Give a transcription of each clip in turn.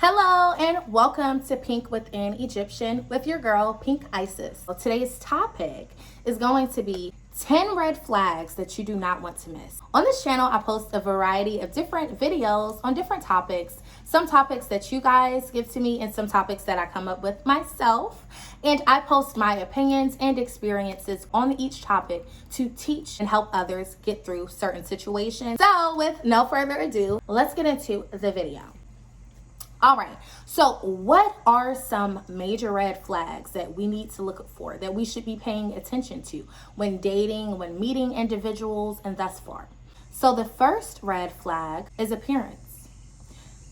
Hello and welcome to Pink Within Egyptian with your girl, Pink Isis. So today's topic is going to be 10 red flags that you do not want to miss. On this channel, I post a variety of different videos on different topics. Some topics that you guys give to me and some topics that I come up with myself. And I post my opinions and experiences on each topic to teach and help others get through certain situations. So with no further ado, let's get into the video. All right, so what are some major red flags that we need to look for, that we should be paying attention to when dating, when meeting individuals, and thus far? So the first red flag is appearance.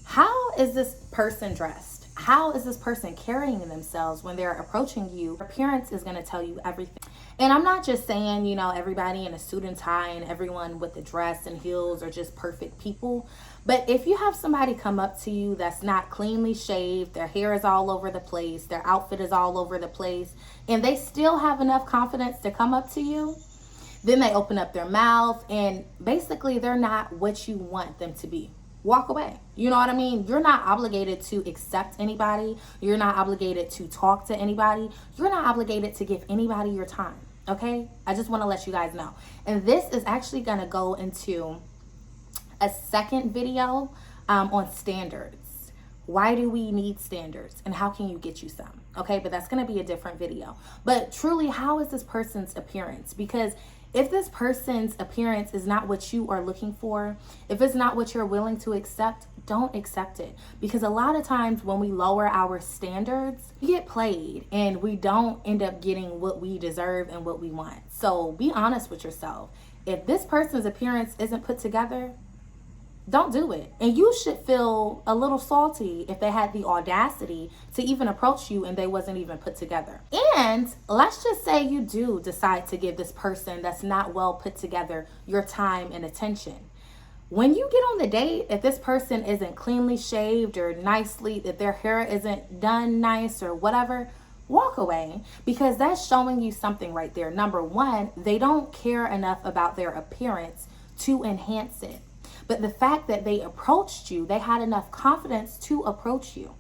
How is this person dressed? How is this person carrying themselves when they're approaching you? Appearance is going to tell you everything. And I'm not just saying, you know, everybody in a suit and tie and everyone with a dress and heels are just perfect people. But if you have somebody come up to you that's not cleanly shaved, their hair is all over the place, their outfit is all over the place, and they still have enough confidence to come up to you, then they open up their mouth and basically they're not what you want them to be. Walk away. You know what I mean? You're not obligated to accept anybody. You're not obligated to talk to anybody. You're not obligated to give anybody your time. Okay? I just want to let you guys know. And this is actually going to go into a second video on standards. Why do we need standards and how can you get you some? Okay, but that's going to be a different video. But truly, how is this person's appearance? Because if this person's appearance is not what you are looking for, if it's not what you're willing to accept, don't accept it. Because a lot of times when we lower our standards, we get played and we don't end up getting what we deserve and what we want. So be honest with yourself. If this person's appearance isn't put together, don't do it. And you should feel a little salty if they had the audacity to even approach you and they wasn't even put together. And let's just say you do decide to give this person that's not well put together your time and attention. When you get on the date, if this person isn't cleanly shaved or nicely, if their hair isn't done nice or whatever, walk away, because that's showing you something right there. Number one, they don't care enough about their appearance to enhance it. But the fact that they approached you, they had enough confidence to approach you.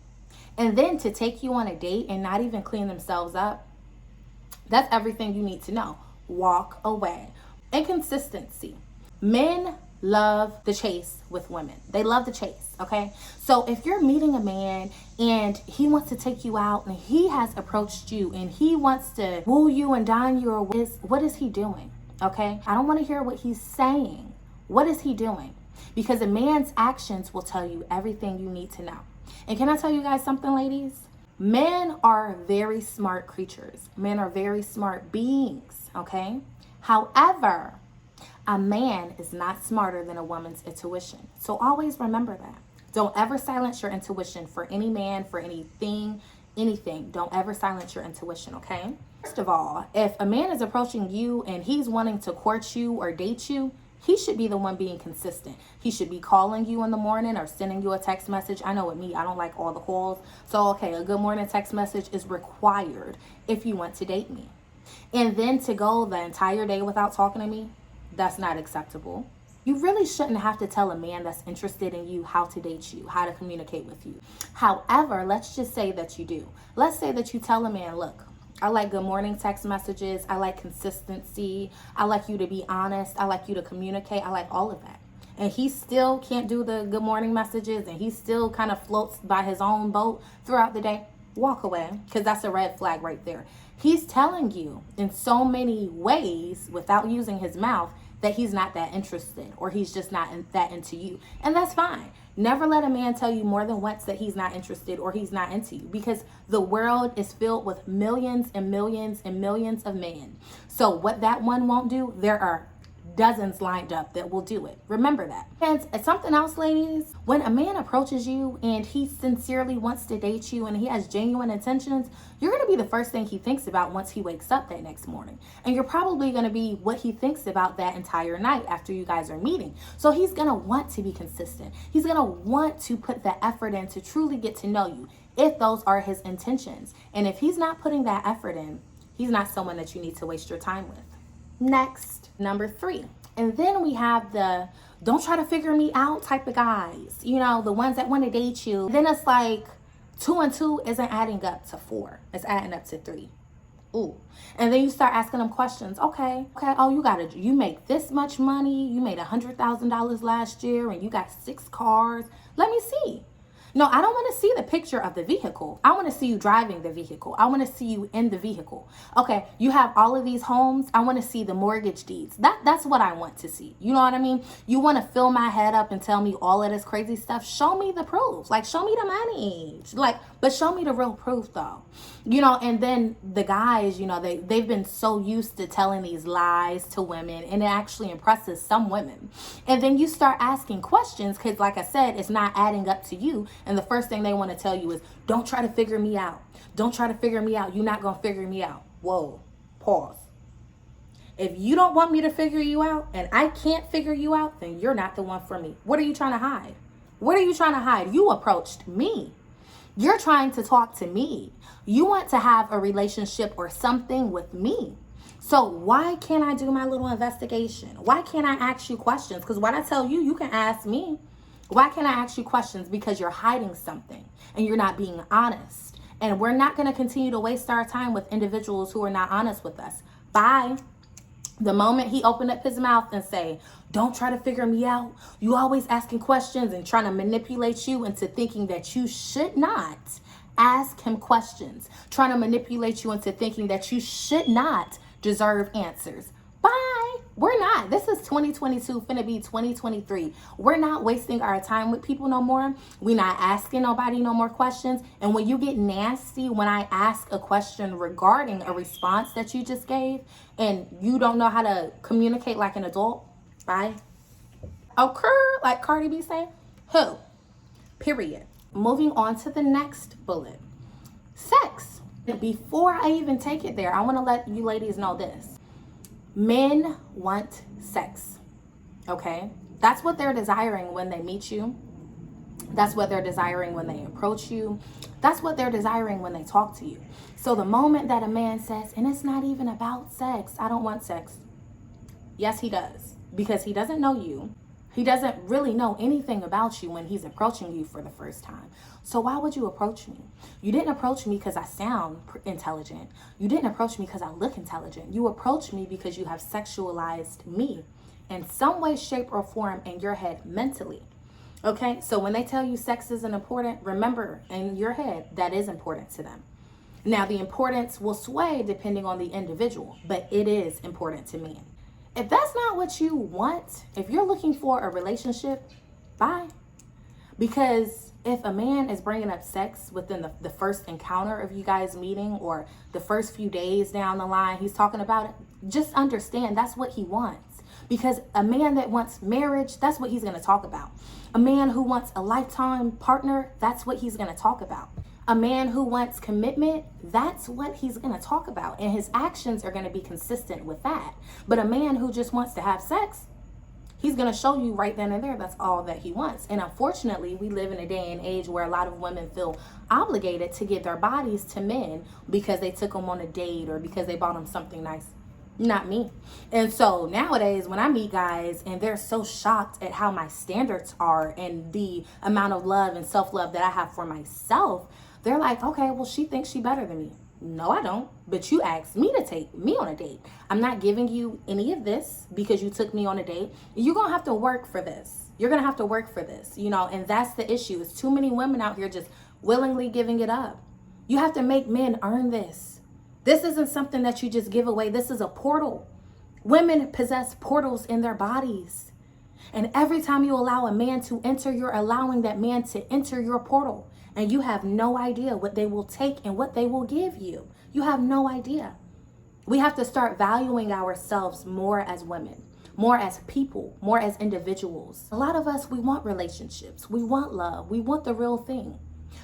And then to take you on a date and not even clean themselves up, that's everything you need to know. Walk away. Inconsistency. Men love the chase with women. They love the chase, okay? So if you're meeting a man and he wants to take you out and he has approached you and he wants to woo you and dine you, or what is he doing, okay? I don't want to hear what he's saying. What is he doing? Because a man's actions will tell you everything you need to know. And can I tell you guys something, ladies? Men are very smart creatures. Men are very smart beings, okay? However, a man is not smarter than a woman's intuition. So always remember that. Don't ever silence your intuition for any man, for anything. Don't ever silence your intuition, okay? First of all, if a man is approaching you and he's wanting to court you or date you, he should be the one being consistent. He should be calling you in the morning or sending you a text message. I know with me, I don't like all the calls. So, okay, a good morning text message is required if you want to date me. And then to go the entire day without talking to me, that's not acceptable. You really shouldn't have to tell a man that's interested in you how to date you, how to communicate with you. However, let's just say that you do. Let's say that you tell a man, look, I like good morning text messages. I like consistency. I like you to be honest. I like you to communicate. I like all of that. And he still can't do the good morning messages and he still kind of floats by his own boat throughout the day. Walk away, because that's a red flag right there. He's telling you in so many ways without using his mouth that he's not that interested or he's just not that into you. And that's fine. Never let a man tell you more than once that he's not interested or he's not into you, because the world is filled with millions and millions and millions of men. So what that one won't do, there are dozens lined up that will do it. Remember that. And something else, ladies, when a man approaches you and he sincerely wants to date you and he has genuine intentions, you're going to be the first thing he thinks about once he wakes up that next morning. And you're probably going to be what he thinks about that entire night after you guys are meeting. So he's going to want to be consistent. He's going to want to put the effort in to truly get to know you, if those are his intentions. And if he's not putting that effort in, he's not someone that you need to waste your time with. Next, number 3. And then we have the don't try to figure me out type of guys, you know, the ones that want to date you. Then it's like 2 and 2 isn't adding up to 4. It's adding up to 3. Ooh. And then you start asking them questions. Okay. Oh, you make this much money. You made $100,000 last year and you got 6 cars. Let me see. No, I don't want to see the picture of the vehicle. I want to see you driving the vehicle. I want to see you in the vehicle. Okay, you have all of these homes. I want to see the mortgage deeds. That's what I want to see. You know what I mean? You want to fill my head up and tell me all of this crazy stuff. Show me the proof. Like, show me the money. Like, but show me the real proof though. You know, and then the guys, you know, they've been so used to telling these lies to women, and it actually impresses some women. And then you start asking questions because, like I said, it's not adding up to you. And the first thing they want to tell you is, don't try to figure me out. Don't try to figure me out. You're not going to figure me out. Whoa, pause. If you don't want me to figure you out and I can't figure you out, then you're not the one for me. What are you trying to hide? What are you trying to hide? You approached me. You're trying to talk to me. You want to have a relationship or something with me. So why can't I do my little investigation? Why can't I ask you questions? Because what I tell you, you can ask me. Why can't I ask you questions? Because you're hiding something and you're not being honest. And we're not going to continue to waste our time with individuals who are not honest with us. Bye. The moment he opened up his mouth and say, don't try to figure me out. You always asking questions and trying to manipulate you into thinking that you should not ask him questions. Trying to manipulate you into thinking that you should not deserve answers. Bye. We're not. This is 2022, finna be 2023. We're not wasting our time with people no more. We're not asking nobody no more questions. And when you get nasty, when I ask a question regarding a response that you just gave and you don't know how to communicate like an adult, bye. Occur, like Cardi B say, who? Period. Moving on to the next bullet. Sex. Before I even take it there, I want to let you ladies know this. Men want sex, okay? That's what they're desiring when they meet you. That's what they're desiring when they approach you. That's what they're desiring when they talk to you. So the moment that a man says, and it's not even about sex, I don't want sex. Yes, he does, because he doesn't know you. He doesn't really know anything about you when he's approaching you for the first time. So why would you approach me? You didn't approach me because I sound intelligent. You didn't approach me because I look intelligent. You approached me because you have sexualized me in some way, shape, or form in your head mentally. Okay, so when they tell you sex isn't important, remember in your head that is important to them. Now, the importance will sway depending on the individual, but it is important to me. If that's not what you want, if you're looking for a relationship, bye. Because if a man is bringing up sex within the first encounter of you guys meeting or the first few days down the line, he's talking about it, just understand that's what he wants. Because a man that wants marriage, that's what he's going to talk about. A man who wants a lifetime partner, that's what he's going to talk about. A man who wants commitment, that's what he's going to talk about. And his actions are going to be consistent with that. But a man who just wants to have sex, he's going to show you right then and there that's all that he wants. And unfortunately, we live in a day and age where a lot of women feel obligated to give their bodies to men because they took them on a date or because they bought them something nice. Not me. And so nowadays when I meet guys and they're so shocked at how my standards are and the amount of love and self-love that I have for myself, they're like, okay, well, she thinks she better than me. No, I don't. But you asked me to take me on a date. I'm not giving you any of this because you took me on a date. You're going to have to work for this. You're going to have to work for this, you know, and that's the issue. It's too many women out here just willingly giving it up. You have to make men earn this. This isn't something that you just give away. This is a portal. Women possess portals in their bodies. And every time you allow a man to enter, you're allowing that man to enter your portal. And you have no idea what they will take and what they will give you. You have no idea. We have to start valuing ourselves more as women, more as people, more as individuals. A lot of us, we want relationships. We want love. We want the real thing.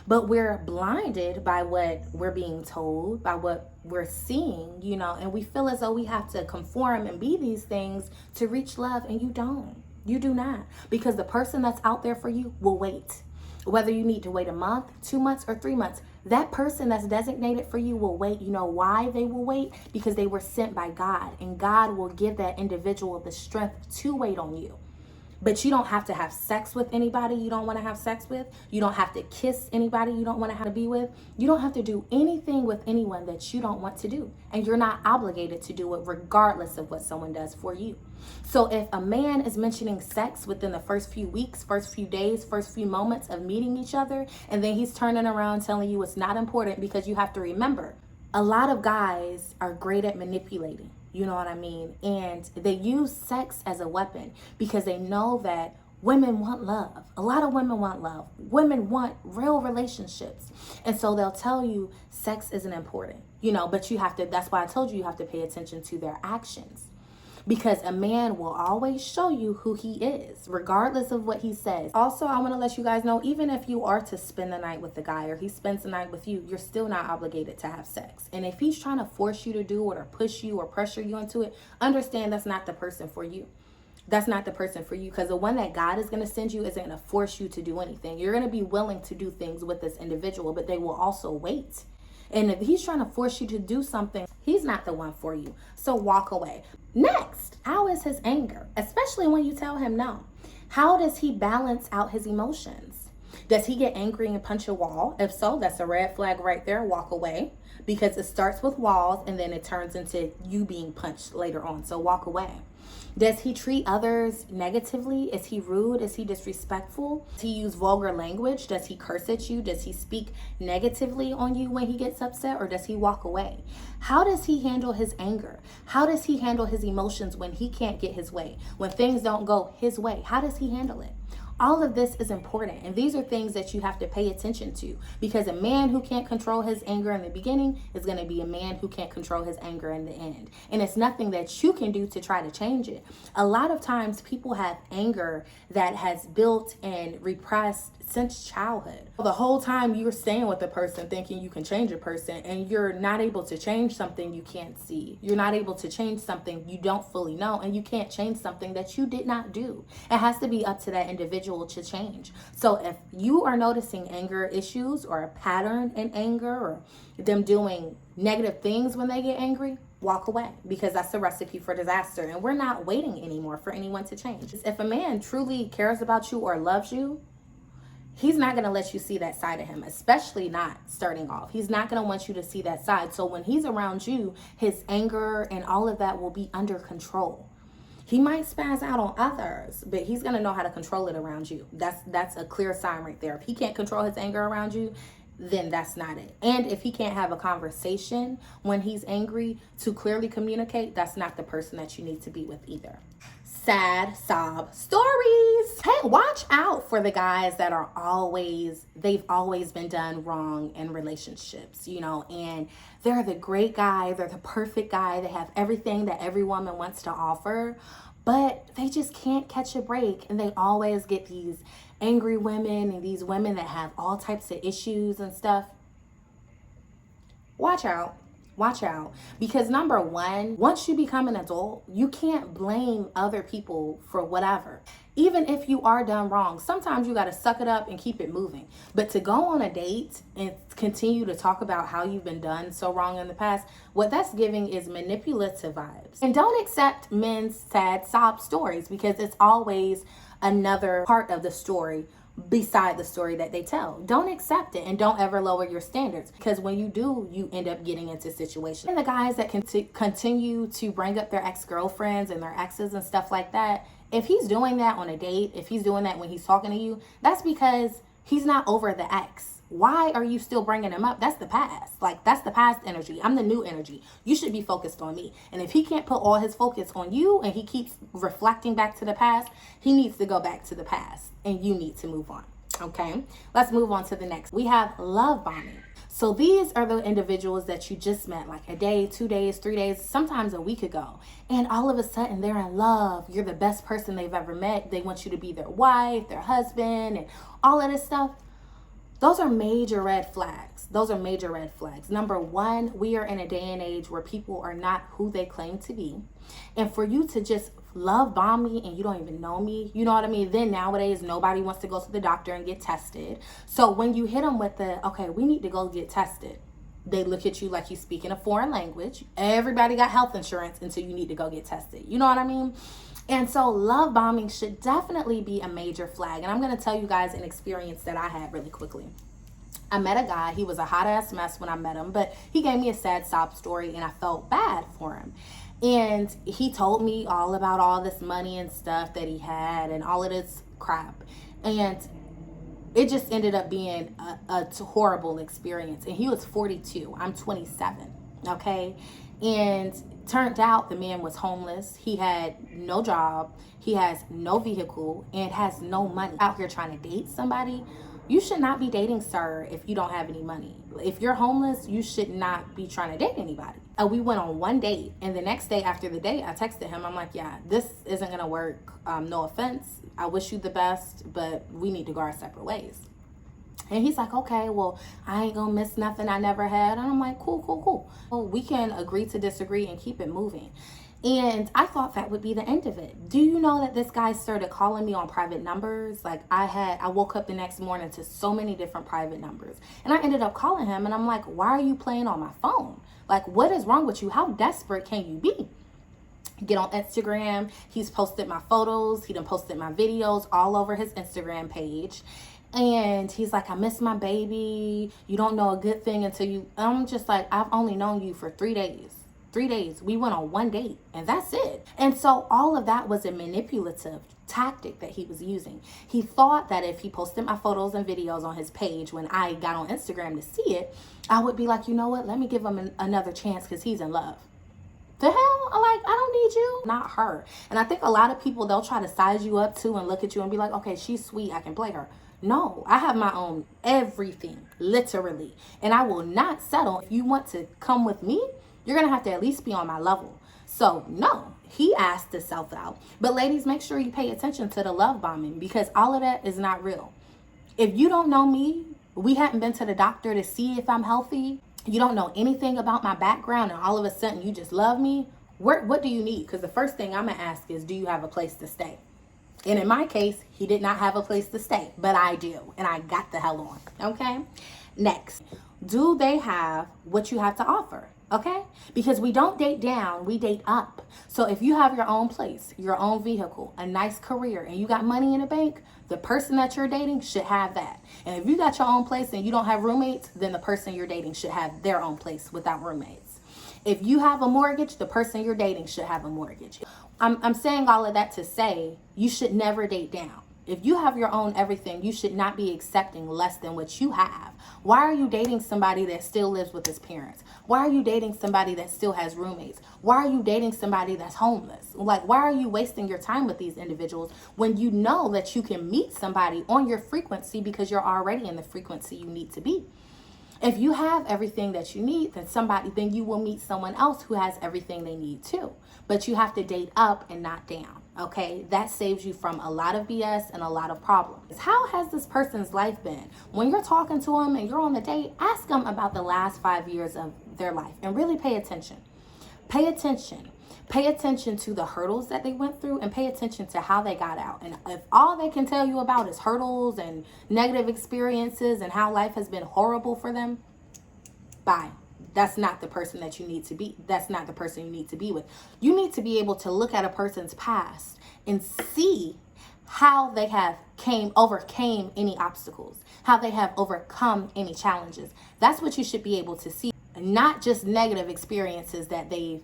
But we're blinded by what we're being told, by what we're seeing, you know, and we feel as though we have to conform and be these things to reach love. And you don't. You do not. Because the person that's out there for you will wait. Whether you need to wait a month, 2 months, or 3 months, that person that's designated for you will wait. You know why they will wait? Because they were sent by God, and God will give that individual the strength to wait on you. But you don't have to have sex with anybody you don't want to have sex with. You don't have to kiss anybody you don't want to have to be with. You don't have to do anything with anyone that you don't want to do. And you're not obligated to do it regardless of what someone does for you. So if a man is mentioning sex within the first few weeks, first few days, first few moments of meeting each other, and then he's turning around telling you it's not important, because you have to remember, a lot of guys are great at manipulating. You know what I mean? And they use sex as a weapon because they know that women want love. A lot of women want love. Women want real relationships. And so they'll tell you sex isn't important, but you have to, that's why I told you have to pay attention to their actions. Because a man will always show you who he is, regardless of what he says. Also, I want to let you guys know, even if you are to spend the night with the guy or he spends the night with you, you're still not obligated to have sex. And if he's trying to force you to do it or push you or pressure you into it, understand that's not the person for you. That's not the person for you, because the one that God is going to send you isn't going to force you to do anything. You're going to be willing to do things with this individual, but they will also wait. And if he's trying to force you to do something, he's not the one for you. So walk away. Next, how is his anger? Especially when you tell him no. How does he balance out his emotions? Does he get angry and punch a wall? If so, that's a red flag right there. Walk away, because it starts with walls and then it turns into you being punched later on. So walk away. Does he treat others negatively? Is he rude? Is he disrespectful? Does he use vulgar language? Does he curse at you? Does he speak negatively on you when he gets upset, or does he walk away? How does he handle his anger? How does he handle his emotions when he can't get his way? When things don't go his way, how does he handle it? All of this is important, and these are things that you have to pay attention to, because a man who can't control his anger in the beginning is going to be a man who can't control his anger in the end. And it's nothing that you can do to try to change it. A lot of times people have anger that has built and repressed since childhood. The whole time you're staying with a person thinking you can change a person, and you're not able to change something you can't see. You're not able to change something you don't fully know, and you can't change something that you did not do. It has to be up to that individual to change. So if you are noticing anger issues or a pattern in anger, or them doing negative things when they get angry, walk away, because that's a recipe for disaster. And we're not waiting anymore for anyone to change. If a man truly cares about you or loves you, he's not going to let you see that side of him, especially not starting off. He's not going to want you to see that side. So when he's around you, his anger and all of that will be under control. He might spaz out on others, but he's going to know how to control it around you. That's a clear sign right there. If he can't control his anger around you, then that's not it. And if he can't have a conversation when he's angry to clearly communicate, that's not the person that you need to be with either. Sad sob stories. Hey, watch out for the guys that are they've always been done wrong in relationships, and they're the great guy, they're the perfect guy, they have everything that every woman wants to offer, but they just can't catch a break, and they always get these angry women and these women that have all types of issues and stuff. Watch out. Watch out, because number one, once you become an adult, you can't blame other people for whatever. Even if you are done wrong, sometimes you got to suck it up and keep it moving. But to go on a date and continue to talk about how you've been done so wrong in the past, what that's giving is manipulative vibes. And don't accept men's sad sob stories, because it's always another part of the story beside the story that they tell. Don't accept it, and don't ever lower your standards, because when you do, you end up getting into situations. And the guys that continue to bring up their ex-girlfriends and their exes and stuff like that, if he's doing that on a date, if he's doing that when he's talking to you, that's because he's not over the ex. Why are you still bringing him up? That's the past. That's the past energy. I'm the new energy. You should be focused on me. And if he can't put all his focus on you and he keeps reflecting back to the past, he needs to go back to the past, and you need to move on. Okay, let's move on to the next. We have love bombing. So these are the individuals that you just met like a day, 2 days, 3 days, sometimes a week ago. And all of a sudden they're in love. You're the best person they've ever met. They want you to be their wife, their husband, and all of this stuff. Those are major red flags. Those are major red flags. Number one, we are in a day and age where people are not who they claim to be. And for you to just love bomb me and you don't even know me, you know what I mean? Then nowadays, nobody wants to go to the doctor and get tested. So when you hit them with okay, we need to go get tested, they look at you like you speaking a foreign language. Everybody got health insurance until you need to go get tested. You know what I mean? And so love bombing should definitely be a major flag. And I'm going to tell you guys an experience that I had really quickly. I met a guy. He was a hot ass mess when I met him, but he gave me a sad sob story and I felt bad for him. And he told me all about all this money and stuff that he had and all of this crap. And it just ended up being a horrible experience. And he was 42. I'm 27. Okay. And turned out the man was homeless. He had no job. He has no vehicle and has no money. Out here trying to date somebody. You should not be dating, sir, if you don't have any money. If you're homeless, you should not be trying to date anybody. We went on one date, and the next day after the date, I texted him. I'm like, yeah, this isn't going to work. No offense. I wish you the best, but we need to go our separate ways. And he's like, okay, well, I ain't going to miss nothing I never had. And I'm like, cool. Well, we can agree to disagree and keep it moving. And I thought that would be the end of it. Do you know that this guy started calling me on private numbers? Like I woke up the next morning to so many different private numbers. And I ended up calling him and I'm like, why are you playing on my phone? Like, what is wrong with you? How desperate can you be? Get on Instagram. He's posted my photos. He done posted my videos all over his Instagram page. And he's like, I miss my baby. You don't know a good thing until you... I'm just like, I've only known you for 3 days. 3 days. We went on one date and that's it. And so all of that was a manipulative tactic that he was using. He thought that if he posted my photos and videos on his page when I got on Instagram to see it, I would be like, you know what? Let me give him another chance because he's in love. The hell? I don't need you. Not her. And I think a lot of people, they'll try to size you up too and look at you and be like, okay, she's sweet. I can play her. No, I have my own everything, literally. And I will not settle. If you want to come with me, you're going to have to at least be on my level. So no, he asked to self out. But ladies, make sure you pay attention to the love bombing because all of that is not real. If you don't know me, we haven't been to the doctor to see if I'm healthy. You don't know anything about my background and all of a sudden you just love me. What do you need? Because the first thing I'm going to ask is, do you have a place to stay? And in my case, he did not have a place to stay, but I do. And I got the hell on. Okay. Next, do they have what you have to offer? Okay? Because we don't date down, we date up. So if you have your own place, your own vehicle, a nice career, and you got money in the bank, the person that you're dating should have that. And if you got your own place and you don't have roommates, then the person you're dating should have their own place without roommates. If you have a mortgage, the person you're dating should have a mortgage. I'm saying all of that to say you should never date down. If you have your own everything, you should not be accepting less than what you have. Why are you dating somebody that still lives with his parents? Why are you dating somebody that still has roommates? Why are you dating somebody that's homeless? Like, why are you wasting your time with these individuals when you know that you can meet somebody on your frequency because you're already in the frequency you need to be? If you have everything that you need, then you will meet someone else who has everything they need too. But you have to date up and not down. Okay, that saves you from a lot of BS and a lot of problems. How has this person's life been? When you're talking to them and you're on the date, ask them about the last 5 years of their life and really pay attention. Pay attention. Pay attention to the hurdles that they went through and pay attention to how they got out. And if all they can tell you about is hurdles and negative experiences and how life has been horrible for them, bye. That's not the person that you need to be. That's not the person you need to be with. You need to be able to look at a person's past and see how they have overcame any obstacles, how they have overcome any challenges. That's what you should be able to see, not just negative experiences that they've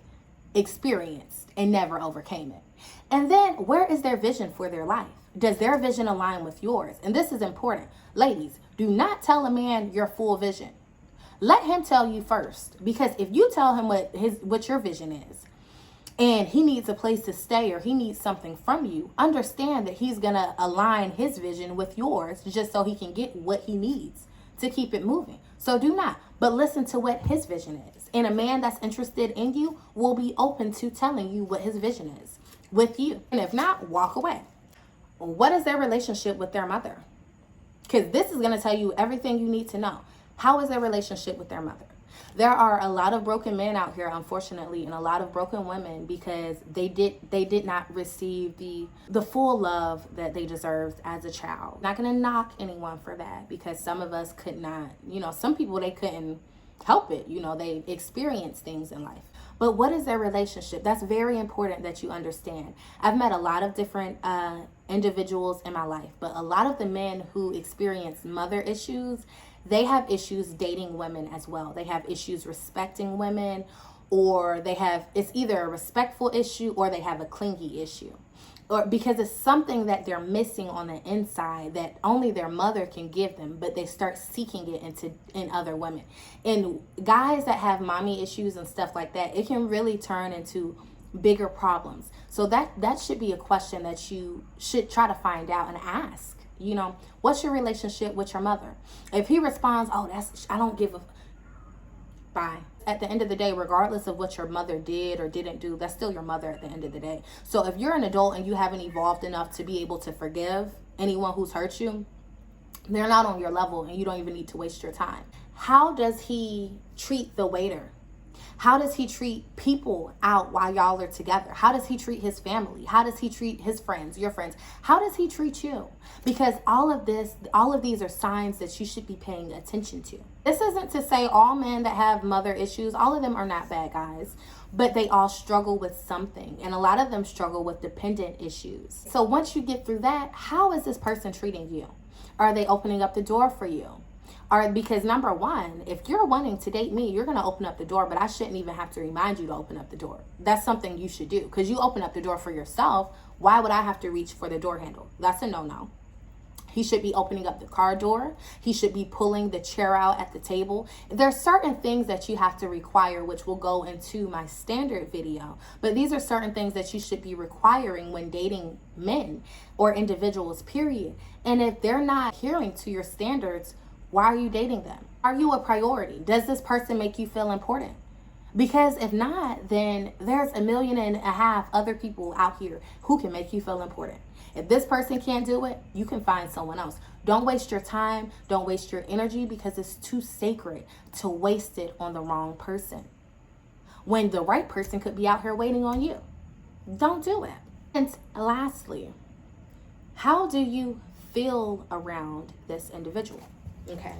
experienced and never overcame it. And then where is their vision for their life? Does their vision align with yours? And this is important. Ladies, do not tell a man your full vision. Let him tell you first, because if you tell him what your vision is and he needs a place to stay or he needs something from you, understand that he's going to align his vision with yours just so he can get what he needs to keep it moving. So do not, but listen to what his vision is. And a man that's interested in you will be open to telling you what his vision is with you. And if not, walk away. What is their relationship with their mother? Because this is going to tell you everything you need to know. How is their relationship with their mother? There are a lot of broken men out here, unfortunately, and a lot of broken women because they did not receive the full love that they deserved as a child. Not going to knock anyone for that because some of us could not, some people, they couldn't help it. They experienced things in life. But what is their relationship? That's very important that you understand. I've met a lot of different individuals in my life, but a lot of the men who experience mother issues, they have issues dating women as well. They have issues respecting women, or it's either a respectful issue or they have a clingy issue. Or because it's something that they're missing on the inside that only their mother can give them, but they start seeking it in other women. And guys that have mommy issues and stuff like that, it can really turn into bigger problems. So that should be a question that you should try to find out and ask. You know, what's your relationship with your mother? If he responds, oh, I don't give a, bye. At the end of the day, regardless of what your mother did or didn't do, that's still your mother at the end of the day. So if you're an adult and you haven't evolved enough to be able to forgive anyone who's hurt you, they're not on your level and you don't even need to waste your time. How does he treat the waiter? How does he treat people out while y'all are together? How does he treat his family? How does he treat his friends, your friends? How does he treat you? Because all of these are signs that you should be paying attention to. This isn't to say all men that have mother issues, all of them are not bad guys, but they all struggle with something. And a lot of them struggle with dependent issues. So once you get through that, how is this person treating you? Are they opening up the door for you? Because number one, if you're wanting to date me, you're going to open up the door, but I shouldn't even have to remind you to open up the door. That's something you should do because you open up the door for yourself. Why would I have to reach for the door handle? That's a no-no. He should be opening up the car door. He should be pulling the chair out at the table. There's certain things that you have to require, which will go into my standard video. But these are certain things that you should be requiring when dating men or individuals, period. And if they're not adhering to your standards, why are you dating them? Are you a priority? Does this person make you feel important? Because if not, then there's 1.5 million other people out here who can make you feel important. If this person can't do it, you can find someone else. Don't waste your time. Don't waste your energy because it's too sacred to waste it on the wrong person when the right person could be out here waiting on you. Don't do it. And lastly, how do you feel around this individual? Okay,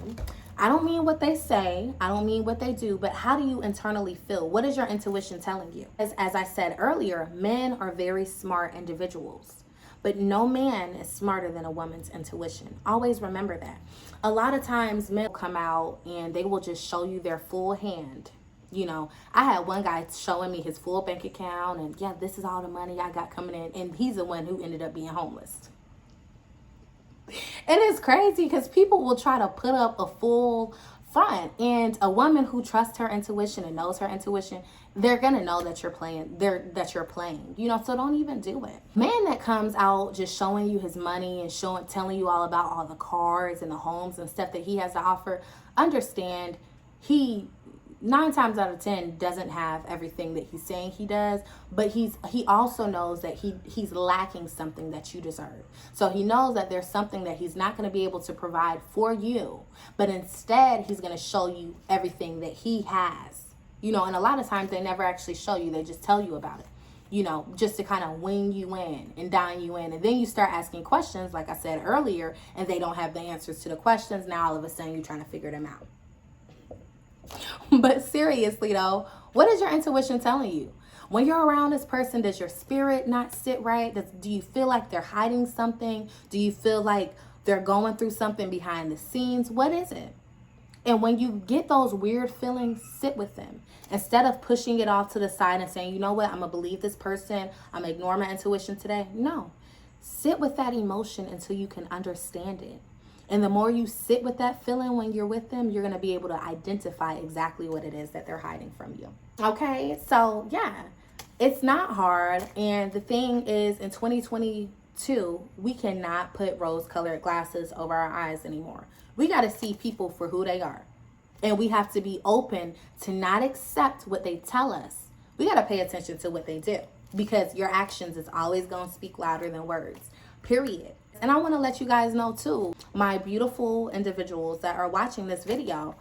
I don't mean what they say, I don't mean what they do, but how do you internally feel? What is your intuition telling you? As I said earlier, men are very smart individuals, but no man is smarter than a woman's intuition. Always remember that. A lot of times men will come out and they will just show you their full hand. You know, I had one guy showing me his full bank account and yeah, this is all the money I got coming in, and he's the one who ended up being homeless. And it's crazy because people will try to put up a full front, and a woman who trusts her intuition and knows her intuition, they're gonna know that you're playing, you know, so don't even do it. Man that comes out just showing you his money and telling you all about all the cars and the homes and stuff that he has to offer, understand he 9 times out of 10 doesn't have everything that he's saying he does, but he also knows that he's lacking something that you deserve. So he knows that there's something that he's not going to be able to provide for you, but instead he's going to show you everything that he has. You know, and a lot of times they never actually show you, they just tell you about it, you know, just to kind of wing you in and dine you in. And then you start asking questions, like I said earlier, and they don't have the answers to the questions. Now all of a sudden you're trying to figure them out. But seriously though, what is your intuition telling you? When you're around this person, does your spirit not sit right? Do you feel like they're hiding something? Do you feel like they're going through something behind the scenes? What is it? And when you get those weird feelings, sit with them. Instead of pushing it off to the side and saying, you know what, I'm going to believe this person, I'm going to ignore my intuition today. No. Sit with that emotion until you can understand it. And the more you sit with that feeling when you're with them, you're going to be able to identify exactly what it is that they're hiding from you. Okay, so yeah, it's not hard. And the thing is, in 2022, we cannot put rose-colored glasses over our eyes anymore. We got to see people for who they are. And we have to be open to not accept what they tell us. We got to pay attention to what they do, because your actions is always going to speak louder than words, period. And I want to let you guys know too, my beautiful individuals that are watching this video,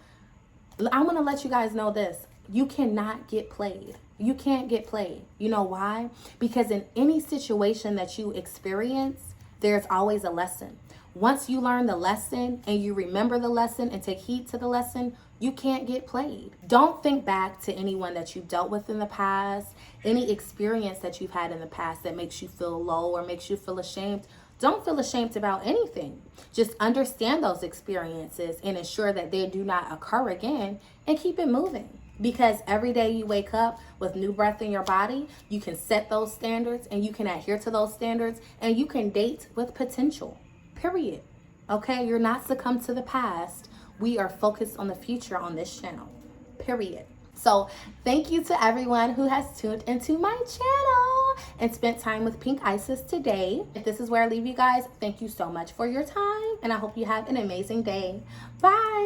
I want to let you guys know this. You cannot get played. You can't get played. You know why? Because in any situation that you experience, there's always a lesson. Once you learn the lesson and you remember the lesson and take heed to the lesson, you can't get played. Don't think back to anyone that you've dealt with in the past, any experience that you've had in the past that makes you feel low or makes you feel ashamed. Don't feel ashamed about anything. Just understand those experiences and ensure that they do not occur again and keep it moving. Because every day you wake up with new breath in your body, you can set those standards and you can adhere to those standards and you can date with potential. Period. Okay, you're not succumbed to the past. We are focused on the future on this channel. Period. So thank you to everyone who has tuned into my channel and spent time with Pink Isis today. If this is where I leave you guys, thank you so much for your time and I hope you have an amazing day. Bye.